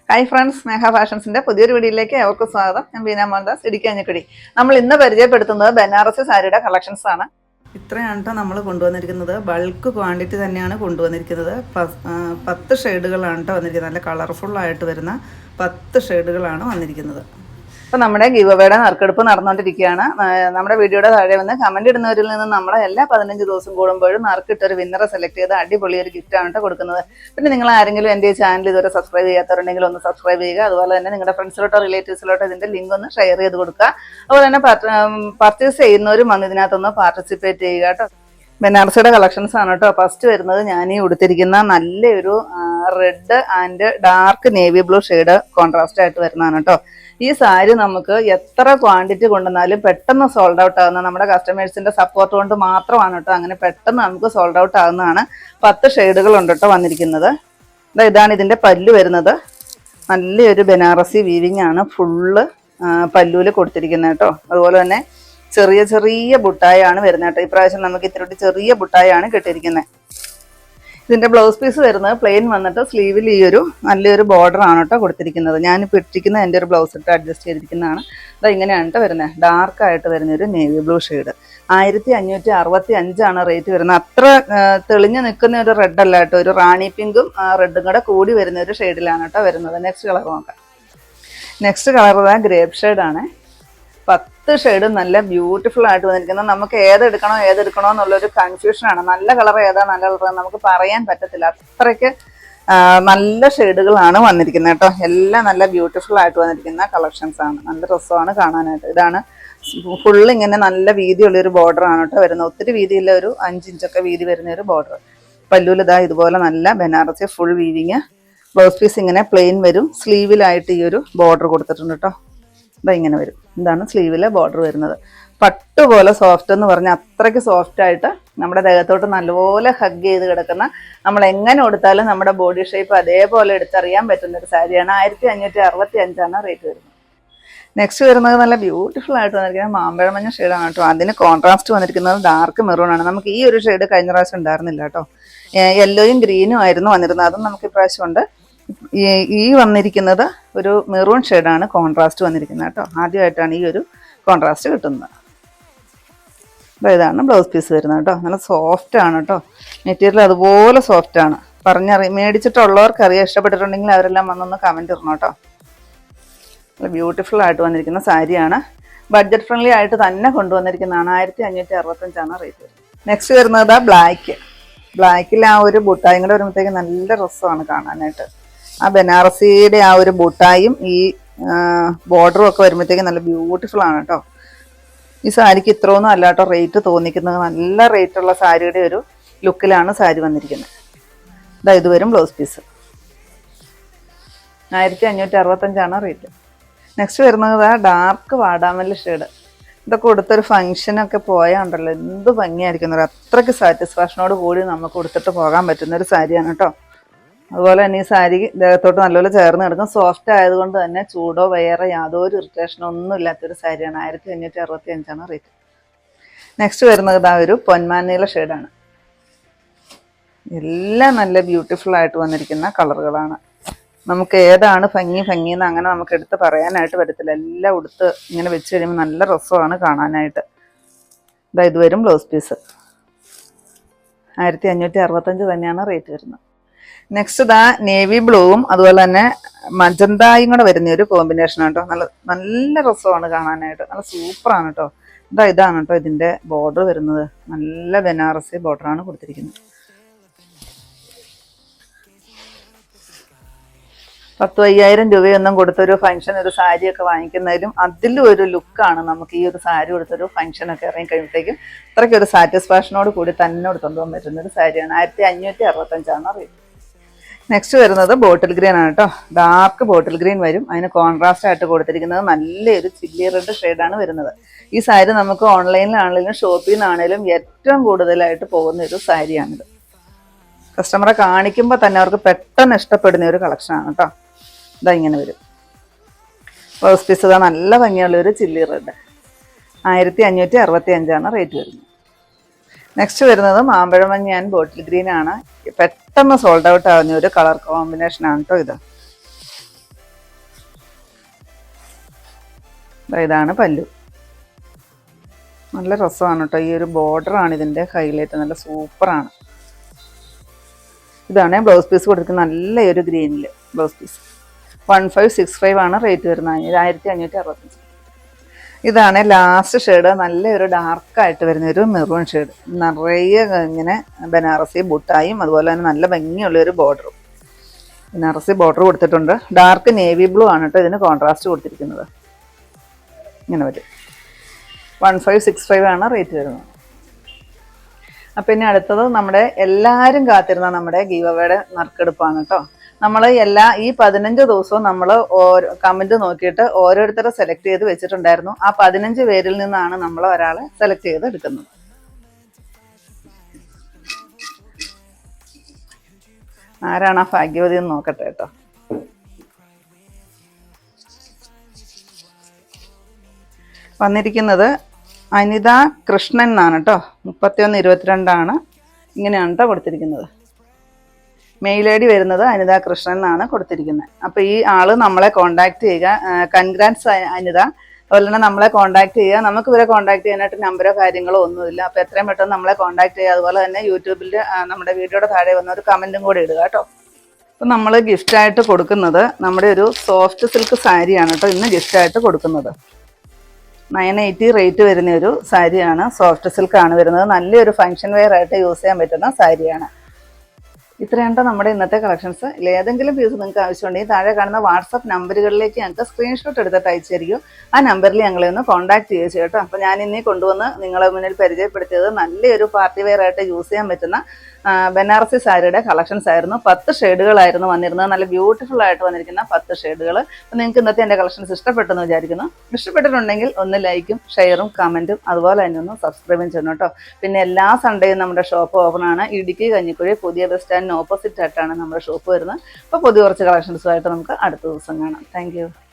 Hi friends, സ്നേഹ ഫാഷൻസിന്റെ പുതിയൊരു വീഡിയോയിലേക്ക് ഏവർക്കും സ്വാഗതം. ഞാൻ ബീന മോഹൻദാസ്, ഇടുക്കി. നമ്മൾ ഇന്ന് പരിചയപ്പെടുത്തുന്നത് ബനാറസി സാരിയുടെ കളക്ഷൻസ് ആണ്. ഇത്രയാണ് കേട്ടോ നമ്മൾ കൊണ്ടുവന്നിരിക്കുന്നത്. ബൾക്ക് ക്വാണ്ടിറ്റി തന്നെയാണ് കൊണ്ടുവന്നിരിക്കുന്നത്. 10 ഷെയ്ഡുകളാണ് കേട്ടോ വന്നിരിക്കുന്നത്. നല്ല കളർഫുള്ളായിട്ട് വരുന്ന 10 ഷെയ്ഡുകളാണ് വന്നിരിക്കുന്നത്. അപ്പോൾ നമ്മുടെ ഗിവ് അവേയുടെ നറുക്കെടുപ്പ് നടന്നുകൊണ്ടിരിക്കുകയാണ്. നമ്മുടെ വീഡിയോയുടെ താഴെ വന്ന് കമൻറ്റ് ഇടുന്നവരിൽ നിന്ന് നമ്മളെ എല്ലാ 15 ദിവസം കൂടുമ്പോഴും നറുക്കിട്ടൊരു വിന്നറെ സെലക്ട് ചെയ്ത് അടിപൊളി ഒരു ഗിഫ്റ്റാണ് കേട്ടോ കൊടുക്കുന്നത്. പിന്നെ നിങ്ങൾ ആരെങ്കിലും എൻ്റെ ചാനൽ ഇതുവരെ സബ്സ്ക്രൈബ് ചെയ്യാത്തവരുണ്ടെങ്കിൽ ഒന്ന് സബ്സ്ക്രൈബ് ചെയ്യുക. അതുപോലെ തന്നെ നിങ്ങളുടെ ഫ്രണ്ട്സിലോട്ടോ റിലേറ്റീവ്സിലോട്ടോ ഇതിൻ്റെ ലിങ്ക് ഒന്ന് ഷെയർ ചെയ്ത് കൊടുക്കുക. അതുപോലെ തന്നെ പർച്ചേസ് ചെയ്യുന്നവരും വന്ന് ഇതിനകത്തൊന്ന് പാർട്ടിസിപ്പേറ്റ് ചെയ്യുക കേട്ടോ. ബനാറസിയുടെ കളക്ഷൻസ് ആണ് കേട്ടോ. ഫസ്റ്റ് വരുന്നത് ഞാൻ ഈ ഉടുത്തിരിക്കുന്ന നല്ലൊരു red and dark navy blue shade contrast ആയിട്ട് വരുന്നതാണ് കേട്ടോ. ഈ സാരി നമുക്ക് എത്ര ക്വാണ്ടിറ്റി കൊണ്ടുവന്നാലും പെട്ടെന്ന് സോൾഡ് ഔട്ട് ആകുന്ന നമ്മുടെ കസ്റ്റമേഴ്സിന്റെ സപ്പോർട്ട് കൊണ്ട് മാത്രമാണ് കേട്ടോ അങ്ങനെ പെട്ടെന്ന് നമുക്ക് സോൾഡ് ഔട്ട് ആകുന്നതാണ്. 10 ഷെയ്ഡുകളുണ്ട് കേട്ടോ വന്നിരിക്കുന്നത്. ഇതാണ് ഇതിന്റെ പല്ലു വരുന്നത്. നല്ലൊരു ബനാറസി വീവിങ് ആണ് ഫുള്ള് പല്ലുവിൽ കൊടുത്തിരിക്കുന്നത് കേട്ടോ. അതുപോലെ തന്നെ ചെറിയ ചെറിയ ബുട്ടായാണ് വരുന്നത് കേട്ടോ. ഇപ്രാവശ്യം നമുക്ക് ഇത്തിരി ചെറിയ ബുട്ടായാണ് കിട്ടിയിരിക്കുന്നത്. ഇതിന്റെ ബ്ലൗസ് പീസ് വരുന്നത് പ്ലെയിൻ വന്നിട്ട് സ്ലീവിൽ ഈ ഒരു നല്ലൊരു ബോർഡർ ആണ് കേട്ടോ കൊടുത്തിരിക്കുന്നത്. ഞാനിപ്പോൾ ഇട്ടിരിക്കുന്നത് എൻ്റെ ഒരു ബ്ലൗസ് ഇട്ട് അഡ്ജസ്റ്റ് ചെയ്തിരിക്കുന്നതാണ്. അത് ഇങ്ങനെയാണ് കേട്ടോ വരുന്നത്. ഡാർക്കായിട്ട് വരുന്നൊരു നേവി ബ്ലൂ ഷെയ്ഡ്. 1565 റേറ്റ് വരുന്നത്. അത്ര തെളിഞ്ഞു നിൽക്കുന്ന ഒരു റെഡ് അല്ല കേട്ടോ. ഒരു റാണി പിങ്കും റെഡും കൂടെ കൂടി വരുന്ന ഒരു ഷെയ്ഡിലാണ് കേട്ടോ വരുന്നത്. നെക്സ്റ്റ് കളർ നോക്കാം. നെക്സ്റ്റ് കളർ ഗ്രേപ്പ് ഷെയ്ഡാണ്. 10 ഷെയ്ഡ് നല്ല ബ്യൂട്ടിഫുൾ ആയിട്ട് വന്നിരിക്കുന്നത്. നമുക്ക് ഏതെടുക്കണോ എന്നുള്ളൊരു കൺഫ്യൂഷനാണ്. നല്ല കളർ ഏതാ നല്ല കളർ നമുക്ക് പറയാൻ പറ്റത്തില്ല. അത്രയ്ക്ക് നല്ല ഷെയ്ഡുകളാണ് വന്നിരിക്കുന്നത് കേട്ടോ. എല്ലാം നല്ല ബ്യൂട്ടിഫുൾ ആയിട്ട് വന്നിരിക്കുന്ന കളക്ഷൻസ് ആണ്. നല്ല രസമാണ് കാണാനായിട്ട്. ഇതാണ് ഫുള്ള് ഇങ്ങനെ നല്ല വീതിയുള്ളൊരു ബോർഡർ ആണ് കേട്ടോ വരുന്നത്. ഒത്തിരി വീതിയില്ല, ഒരു 5 ഇഞ്ചൊക്കെ വീതി വരുന്ന ഒരു ബോർഡർ. പല്ലുവിൽ ഇതാ ഇതുപോലെ നല്ല Banarasi full weaving. Blouse piece ഇങ്ങനെ പ്ലെയിൻ വരും. സ്ലീവിലായിട്ട് ഈ ഒരു ബോർഡർ കൊടുത്തിട്ടുണ്ട് കേട്ടോ. ഇങ്ങനെ വരും. ഇതാണ് സ്ലീവിലെ ബോർഡർ വരുന്നത്. പട്ട് പോലെ സോഫ്റ്റ് എന്ന് പറഞ്ഞാൽ അത്രയ്ക്ക് സോഫ്റ്റ് ആയിട്ട് നമ്മുടെ ദേഹത്തോട്ട് നല്ലപോലെ ഹഗ് ചെയ്ത് കിടക്കുന്ന, നമ്മൾ എങ്ങനെ കൊടുത്താലും നമ്മുടെ ബോഡി ഷേപ്പ് അതേപോലെ എടുത്തറിയാൻ പറ്റുന്ന ഒരു സാരിയാണ്. 1565 റേറ്റ് വരുന്നത്. നെക്സ്റ്റ് വരുന്നത് നല്ല ബ്യൂട്ടിഫുൾ ആയിട്ട് വന്നിരിക്കുന്നത് മാമ്പഴ മഞ്ഞ ഷെയ്ഡാണ് കേട്ടോ. അതിന് കോൺട്രാസ്റ്റ് വന്നിരിക്കുന്നത് ഡാർക്ക് മെറൂൺ ആണ്. നമുക്ക് ഈ ഒരു ഷെയ്ഡ് കഴിഞ്ഞ പ്രാവശ്യം ഉണ്ടായിരുന്നില്ല കേട്ടോ. യെല്ലോയും ഗ്രീനും ആയിരുന്നു വന്നിരുന്നത്. അതും നമുക്ക് ഇപ്രാവശ്യം ഉണ്ട്. ഈ വന്നിരിക്കുന്നത് ഒരു മെറൂൺ ഷെയ്ഡാണ് കോൺട്രാസ്റ്റ് വന്നിരിക്കുന്നത് കേട്ടോ. ആദ്യമായിട്ടാണ് ഈ ഒരു കോൺട്രാസ്റ്റ് കിട്ടുന്നത്. അപ്പോൾ ഇതാണ് ബ്ലൗസ് പീസ് വരുന്നത് കേട്ടോ. നല്ല സോഫ്റ്റ് ആണ് കേട്ടോ. മെറ്റീരിയൽ അതുപോലെ സോഫ്റ്റ് ആണ്. മേടിച്ചിട്ടുള്ളവർക്ക് അറിയാം. ഇഷ്ടപ്പെട്ടിട്ടുണ്ടെങ്കിൽ അവരെല്ലാം വന്നൊന്ന് കമൻറ്റ് ഇടണം കേട്ടോ. നല്ല ബ്യൂട്ടിഫുൾ ആയിട്ട് വന്നിരിക്കുന്ന സാരിയാണ്. ബഡ്ജറ്റ് ഫ്രണ്ട്ലി ആയിട്ട് തന്നെ കൊണ്ടുവന്നിരിക്കുന്നതാണ്. 1565 റേറ്റ് വരുന്നത്. നെക്സ്റ്റ് വരുന്നത് ബ്ലാക്കിൽ ആ ഒരു ബുട്ടായും കൂടെ വരുമ്പോഴത്തേക്ക് നല്ല രസമാണ് കാണാനായിട്ട്. ആ ബനാറസിയുടെ ആ ഒരു ബുട്ടായും ഈ ബോർഡറും ഒക്കെ വരുമ്പോഴത്തേക്ക് നല്ല ബ്യൂട്ടിഫുൾ ആണ് കേട്ടോ. ഈ സാരിക്ക് ഇത്രയൊന്നും അല്ല കേട്ടോ റേറ്റ് തോന്നിക്കുന്നത്. നല്ല റേറ്റുള്ള സാരിയുടെ ഒരു ലുക്കിലാണ് സാരി വന്നിരിക്കുന്നത്. ഇത് വരും ബ്ലൗസ് പീസ്. 1565 റേറ്റ്. നെക്സ്റ്റ് വരുന്നത് ഡാർക്ക് വാടാമല്ലി ഷെയ്ഡ്. ഇതൊക്കെ കൊടുത്തൊരു ഫംഗ്ഷനൊക്കെ പോയാണ്ടല്ലോ എന്ത് ഭംഗിയായിരിക്കുന്നത്. അത്രയ്ക്ക് സാറ്റിസ്ഫാക്ഷനോട് കൂടി നമുക്ക് കൊടുത്തിട്ട് പോകാൻ പറ്റുന്ന ഒരു സാരിയാണ് കേട്ടോ. അതുപോലെ തന്നെ ഈ സാരി ദേഹത്തോട്ട് നല്ലപോലെ ചേർന്ന് കിടക്കും. സോഫ്റ്റ് ആയതുകൊണ്ട് തന്നെ ചൂടോ വേറെ യാതൊരു ഇറിറ്റേഷനോ ഒന്നും ഇല്ലാത്തൊരു സാരിയാണ്. 1565 റേറ്റ്. നെക്സ്റ്റ് വരുന്നത് ഒരു പൊന്മാനീല ഷെയ്ഡാണ്. എല്ലാം നല്ല ബ്യൂട്ടിഫുൾ ആയിട്ട് വന്നിരിക്കുന്ന കളറുകളാണ്. നമുക്ക് ഏതാണ് ഭംഗി എന്ന് അങ്ങനെ നമുക്ക് എടുത്ത് പറയാനായിട്ട് പറ്റത്തില്ല. എല്ലാം ഉടുത്ത് ഇങ്ങനെ വെച്ച് കഴിയുമ്പോൾ നല്ല രസമാണ് കാണാനായിട്ട്. ഇത് വരും ബ്ലൗസ് പീസ്. 1565 തന്നെയാണ് റേറ്റ് വരുന്നത്. നെക്സ്റ്റ് നേവി ബ്ലൂവും അതുപോലെ തന്നെ മജന്തായും കൂടെ വരുന്ന ഒരു കോമ്പിനേഷൻ കേട്ടോ. നല്ല രസമാണ് കാണാനായിട്ട്. നല്ല സൂപ്പറാണ് കേട്ടോ. ഇതാണ് കേട്ടോ ഇതിൻ്റെ ബോർഡർ വരുന്നത്. നല്ല ബനാറസി ബോർഡറാണ് കൊടുത്തിരിക്കുന്നത്. 10,000 രൂപയൊന്നും കൊടുത്തൊരു ഫംഗ്ഷൻ ഒരു സാരിയൊക്കെ വാങ്ങിക്കുന്നതിലും അതിലും ഒരു ലുക്കാണ് നമുക്ക് ഈ ഒരു സാരി കൊടുത്തൊരു ഫംഗ്ഷനൊക്കെ ഇറങ്ങി കഴിയുമ്പോഴത്തേക്കും അത്രയ്ക്ക് ഒരു സാറ്റിസ്ഫാക്ഷനോട് കൂടി തന്നെ എടുത്തുകൊണ്ട് പോകാൻ പറ്റുന്ന ഒരു സാരിയാണ്. 1565 റേറ്റ്. നെക്സ്റ്റ് വരുന്നത് ബോട്ടിൽ ഗ്രീൻ ആണ് കേട്ടോ. ഡാർക്ക് ബോട്ടിൽ ഗ്രീൻ വരും. അതിന് കോൺട്രാസ്റ്റ് ആയിട്ട് കൊടുത്തിരിക്കുന്നത് നല്ലൊരു ചില്ലി റെഡ് ഷെയ്ഡാണ് വരുന്നത്. ഈ സാരി നമുക്ക് ഓൺലൈനിലാണെങ്കിലും ഷോപ്പിൽ നിന്നാണെങ്കിലും ഏറ്റവും കൂടുതലായിട്ട് പോകുന്ന ഒരു സാരിയാണിത്. കസ്റ്റമറെ കാണിക്കുമ്പോൾ തന്നെ അവർക്ക് പെട്ടെന്ന് ഇഷ്ടപ്പെടുന്ന ഒരു കളക്ഷനാണ് കേട്ടോ. ഇങ്ങനെ വരും. ബ്ലൗസ് പീസ് നല്ല ഭംഗിയുള്ളൊരു ചില്ലി റെഡ്. 1565 റേറ്റ് വരുന്നത്. നെക്സ്റ്റ് വരുന്നത് മാമ്പഴമഞ്ഞ ആൻഡ് ബോട്ടിൽ ഗ്രീൻ ആണ്. പെട്ടെന്ന് സോൾഡ് ഔട്ട് ആവുന്ന ഒരു കളർ കോമ്പിനേഷൻ ആണ് കേട്ടോ ഇത്. ഇതാണ് പല്ലു. നല്ല രസമാണ് കേട്ടോ. ഈ ഒരു ബോർഡറാണ് ഇതിൻ്റെ ഹൈലൈറ്റ്. നല്ല സൂപ്പറാണ്. ഇതാണ് ബ്ലൗസ് പീസ് കൊടുത്തിരിക്കുന്നത്. നല്ലൊരു ഗ്രീനിൽ ബ്ലൗസ് പീസ്. 1565 ആണ് റേറ്റ് വരുന്നത്. 1565. ഇതാണ് ലാസ്റ്റ് ഷെയ്ഡ്. നല്ലൊരു ഡാർക്കായിട്ട് വരുന്ന ഒരു മെറൂൺ ഷെയ്ഡ്. നിറയെ ഇങ്ങനെ ബനാറസി ബുട്ടായും അതുപോലെ തന്നെ നല്ല ഭംഗിയുള്ളൊരു ബോർഡറും. ബനാറസി ബോർഡർ കൊടുത്തിട്ടുണ്ട്. ഡാർക്ക് നേവി ബ്ലൂ ആണ് കേട്ടോ ഇതിന് കോൺട്രാസ്റ്റ് കൊടുത്തിരിക്കുന്നത്. ഇങ്ങനെ വരും. 1565 ആണ് റേറ്റ് വരുന്നത്. അപ്പം ഇനി അടുത്തത് നമ്മുടെ എല്ലാവരും കാത്തിരുന്ന നമ്മുടെ ഗീവ് അവേയുടെ നറുക്കെടുപ്പാണ് കേട്ടോ. നമ്മൾ ഈ 15 ദിവസവും നമ്മൾ ഓരോ കമൻറ്റ് നോക്കിയിട്ട് ഓരോരുത്തരെ സെലക്ട് ചെയ്ത് വെച്ചിട്ടുണ്ടായിരുന്നു. ആ 15 പേരിൽ നിന്നാണ് നമ്മൾ ഒരാളെ സെലക്ട് ചെയ്ത് എടുക്കുന്നത്. ആരാണ് ആ ഭാഗ്യവതി എന്ന് നോക്കട്ടെ കേട്ടോ. വന്നിരിക്കുന്നത് അനിത കൃഷ്ണൻ എന്നാണ് കേട്ടോ. 3122 ഇങ്ങനെയാണ് കേട്ടോ കൊടുത്തിരിക്കുന്നത്. മെയിൽ ഐ ഡി വരുന്നത് അനിത കൃഷ്ണൻ എന്നാണ് കൊടുത്തിരിക്കുന്നത്. അപ്പോൾ ഈ ആള് നമ്മളെ കോൺടാക്ട് ചെയ്യുക. കൺഗ്രാറ്റ്സ് അനിത. അതുപോലെ തന്നെ നമ്മളെ കോൺടാക്ട് ചെയ്യുക. നമുക്ക് ഇവരെ കോൺടാക്ട് ചെയ്യാനായിട്ട് നമ്പറോ കാര്യങ്ങളോ ഒന്നുമില്ല. അപ്പോൾ എത്രയും പെട്ടെന്ന് നമ്മളെ കോൺടാക്ട് ചെയ്യുക. അതുപോലെ തന്നെ യൂട്യൂബിൽ നമ്മുടെ വീഡിയോയുടെ താഴെ വന്ന ഒരു കമൻറ്റും കൂടി ഇടുക കേട്ടോ. അപ്പോൾ നമ്മൾ ഗിഫ്റ്റായിട്ട് കൊടുക്കുന്നത് നമ്മുടെ ഒരു സോഫ്റ്റ് സിൽക്ക് സാരിയാണ് കേട്ടോ ഇന്ന് ഗിഫ്റ്റായിട്ട് കൊടുക്കുന്നത്. 980 റേറ്റ് വരുന്ന ഒരു സാരിയാണ്. സോഫ്റ്റ് സിൽക്കാണ് വരുന്നത്. നല്ലൊരു ഫങ്ഷൻ വെയർ ആയിട്ട് യൂസ് ചെയ്യാൻ പറ്റുന്ന സാരിയാണ്. ഇത്രയാണ് നമ്മുടെ ഇന്നത്തെ കളക്ഷൻസ്. ഏതെങ്കിലും പീസ് നിങ്ങൾക്ക് ആവശ്യമുണ്ടെങ്കിൽ താഴെ കാണുന്ന വാട്സപ്പ് നമ്പറുകളിലേക്ക് ഞങ്ങൾക്ക് സ്ക്രീൻഷോട്ട് എടുത്തിട്ട് അയച്ചു തരികയോ ആ നമ്പറിൽ ഞങ്ങളെ ഒന്ന് കോൺടാക്ട് ചെയ്യുക കേട്ടോ. അപ്പോൾ ഞാൻ ഇനി കൊണ്ടുവന്ന് നിങ്ങളെ മുന്നിൽ പരിചയപ്പെടുത്തിയത് നല്ലൊരു പാർട്ടി വെയർ ആയിട്ട് യൂസ് ചെയ്യാൻ പറ്റുന്ന ബനാറസി സാരിയുടെ കളക്ഷൻസ് ആയിരുന്നു. 10 ഷെയ്ഡുകളായിരുന്നു വന്നിരുന്നത്. നല്ല ബ്യൂട്ടിഫുൾ ആയിട്ട് വന്നിരിക്കുന്ന 10 ഷെയ്ഡുകൾ. അപ്പോൾ നിങ്ങൾക്ക് ഇന്നത്തെ എൻ്റെ കളക്ഷൻസ് ഇഷ്ടപ്പെട്ടെന്ന് വിചാരിക്കുന്നു. ഇഷ്ടപ്പെട്ടിട്ടുണ്ടെങ്കിൽ ഒന്ന് ലൈക്കും ഷെയറും കമൻറ്റും അതുപോലെ തന്നെ ഒന്ന് സബ്സ്ക്രൈബും ചെയ്യണം കേട്ടോ. പിന്നെ എല്ലാ സൺഡേയും നമ്മുടെ ഷോപ്പ് ഓപ്പൺ ആണ്. ഇടുക്കി കഞ്ഞിക്കുഴി പുതിയ ബസ് സ്റ്റാൻഡിന് ഓപ്പോസിറ്റ് ആയിട്ടാണ് നമ്മുടെ ഷോപ്പ് വരുന്നത്. അപ്പോൾ പുതിയ കുറച്ച് കളക്ഷൻസുമായിട്ട് നമുക്ക് അടുത്ത ദിവസം കാണാം. താങ്ക്